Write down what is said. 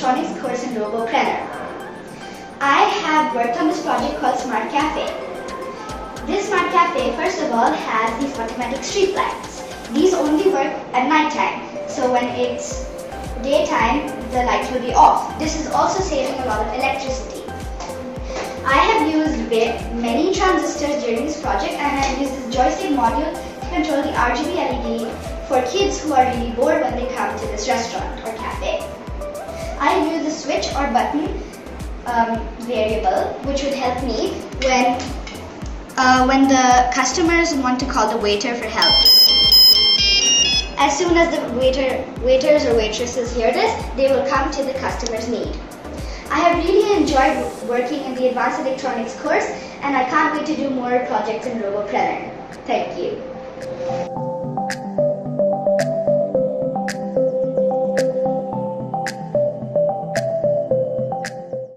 electronics course in Roboprenr. I have worked on this project called Smart Cafe. This Smart Cafe, first of all, has these automatic street lights. These only work at night time, so when it's daytime, the lights will be off. This is also saving a lot of electricity. I have used many transistors during this project, and I have used this joystick module to control the RGB LED for kids who are really bored when they come to this restaurant or cafe. I have used the switch or button variable, which would help me when the customers want to call the waiter for help. As soon as the waiters or waitresses hear this, they will come to the customer's need. I have really enjoyed working in the Advanced Electronics course, and I can't wait to do more projects in Roboprenr. Thank you.